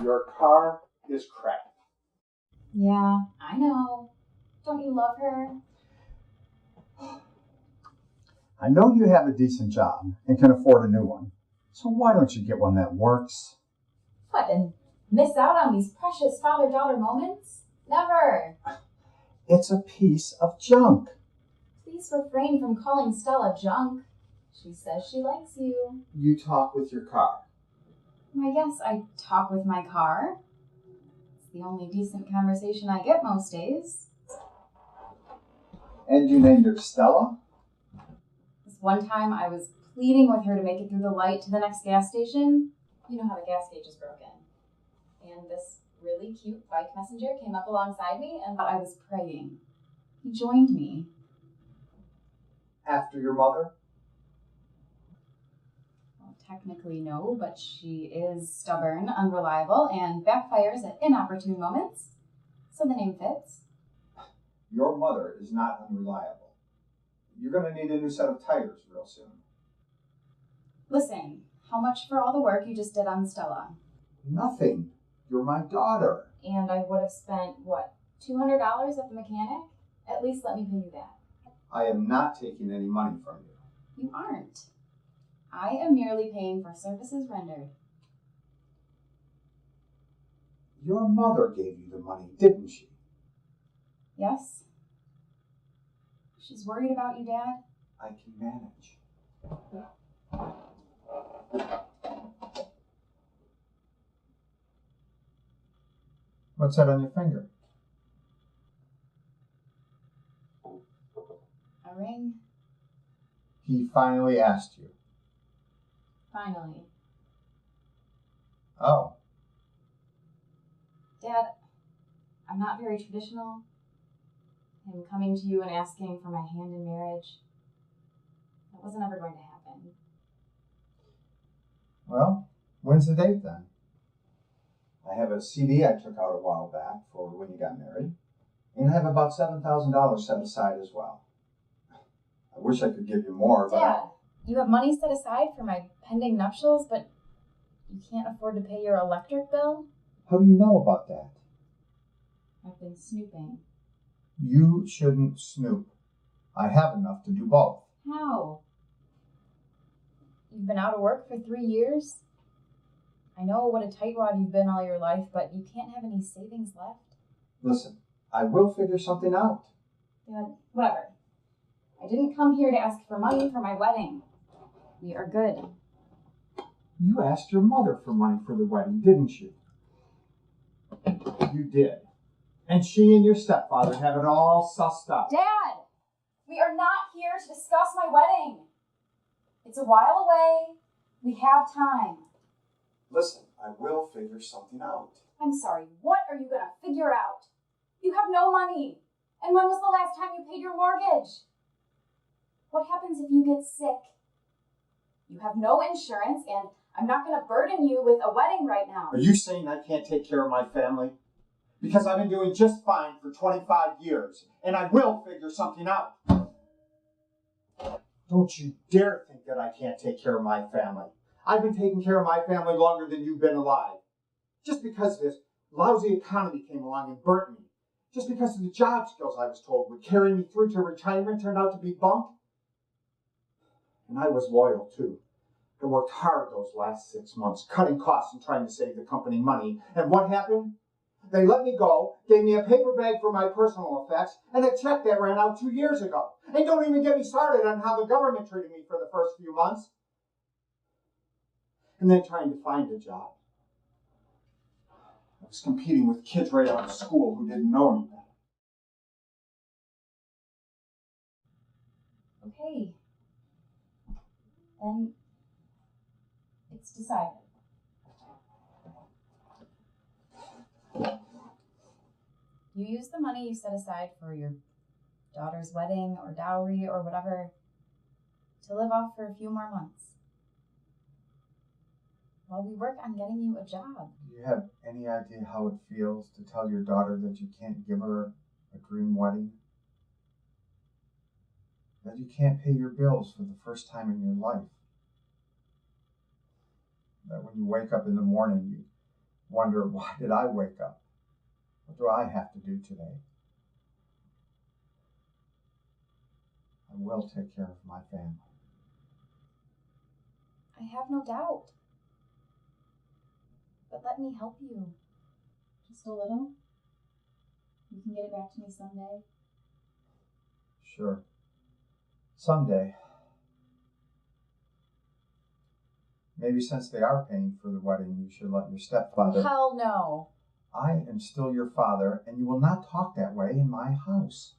Your car is crap. Yeah, I know. Don't you love her? I know you have a decent job and can afford a new one. So why don't you get one that works? What, and miss out on these precious father-daughter moments? Never. It's a piece of junk. Please refrain from calling Stella junk. She says she likes you. You talk with your car. I guess I talk with my car. It's the only decent conversation I get most days. And you named her Stella? This one time I was pleading with her to make it through the light to the next gas station. You know how the gas gauge is broken. And this really cute bike messenger came up alongside me and thought I was praying. He joined me. After your mother? Well, technically no, but she is stubborn, unreliable, and backfires at inopportune moments. So the name fits. Your mother is not unreliable. You're going to need a new set of tires real soon. Listen, how much for all the work you just did on Stella? Nothing. You're my daughter. And I would have spent, what, $200 at the mechanic? At least let me pay you that. I am not taking any money from you. You aren't. I am merely paying for services rendered. Your mother gave you the money, didn't she? Yes? She's worried about you, Dad? I can manage. What's that on your finger? A ring? He finally asked you. Finally. Oh. Dad, I'm not very traditional. Him coming to you and asking for my hand in marriage, that wasn't ever going to happen. Well, when's the date then? I have a CD I took out a while back for when you got married. And I have about $7,000 set aside as well. I wish I could give you more, but... Dad, you have money set aside for my pending nuptials, but you can't afford to pay your electric bill? How do you know about that? I've been snooping. You shouldn't snoop. I have enough to do both. How? You've been out of work for 3 years? I know what a tightwad you've been all your life, but you can't have any savings left. Listen, I will figure something out. Dad, whatever. I didn't come here to ask for money for my wedding. We are good. You asked your mother for money for the wedding, didn't you? You did. And she and your stepfather have it all sussed up. Dad! We are not here to discuss my wedding. It's a while away. We have time. Listen, I will figure something out. I'm sorry, what are you going to figure out? You have no money. And when was the last time you paid your mortgage? What happens if you get sick? You have no insurance, and I'm not going to burden you with a wedding right now. Are you saying I can't take care of my family? Because I've been doing just fine for 25 years, and I will figure something out. Don't you dare think that I can't take care of my family. I've been taking care of my family longer than you've been alive. Just because this lousy economy came along and burnt me. Just because the job skills I was told would carry me through to retirement turned out to be bunk. And I was loyal too. I worked hard those last 6 months, cutting costs and trying to save the company money. And what happened? They let me go, gave me a paper bag for my personal effects, and a check that ran out 2 years ago. And don't even get me started on how the government treated me for the first few months. And then trying to find a job. I was competing with kids right out of school who didn't know any better. Okay. Then it's decided. You use the money you set aside for your daughter's wedding or dowry or whatever to live off for a few more months while we work on getting you a job. Do you have any idea how it feels to tell your daughter that you can't give her a dream wedding? That you can't pay your bills for the first time in your life? That when you wake up in the morning, Wonder, why did I wake up? What do I have to do today? I will take care of my family. I have no doubt. But let me help you. Just a little. You can get it back to me someday. Sure. Someday. Maybe since they are paying for the wedding, you should let your stepfather... Hell no. I am still your father, and you will not talk that way in my house.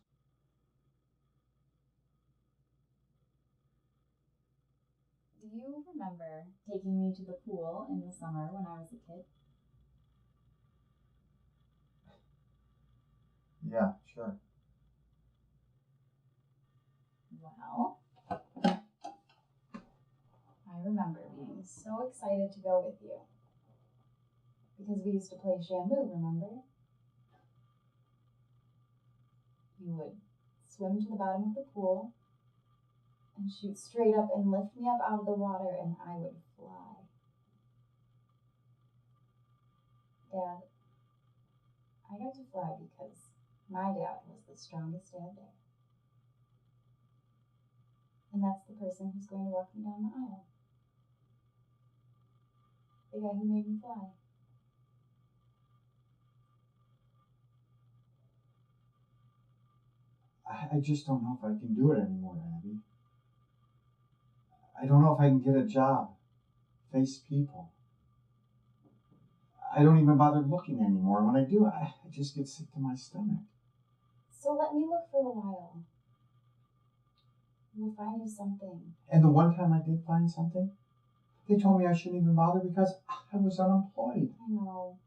Do you remember taking me to the pool in the summer when I was a kid? Yeah, sure. Well, I remember being so excited to go with you. Because we used to play shampoo, remember? You would swim to the bottom of the pool and shoot straight up and lift me up out of the water, and I would fly. Dad, I got to fly because my dad was the strongest dad there. And that's the person who's going to walk me down the aisle. The guy who made me fly. I just don't know if I can do it anymore, Abby. I don't know if I can get a job, face people. I don't even bother looking anymore. When I do, I just get sick to my stomach. So let me look for a while. We'll find you something. And the one time I did find something, they told me I shouldn't even bother because I was unemployed. I know.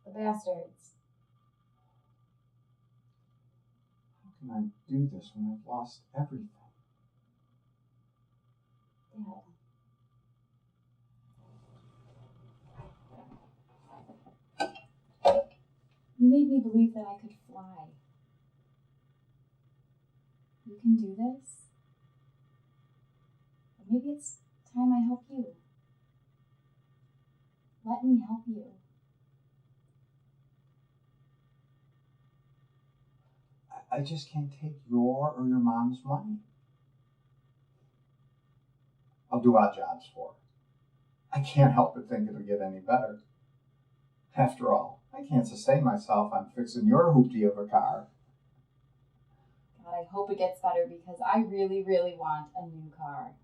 The bastards. How can I do this when I've lost everything? Dad. You made me believe that I could fly. You can do this? Or maybe it's time I help you. Let me help you. I just can't take your or your mom's money. I'll do odd jobs for her. I can't help but think it'll get any better. After all, I can't sustain myself on fixing your hoopty of a car. God, I hope it gets better because I really, really want a new car.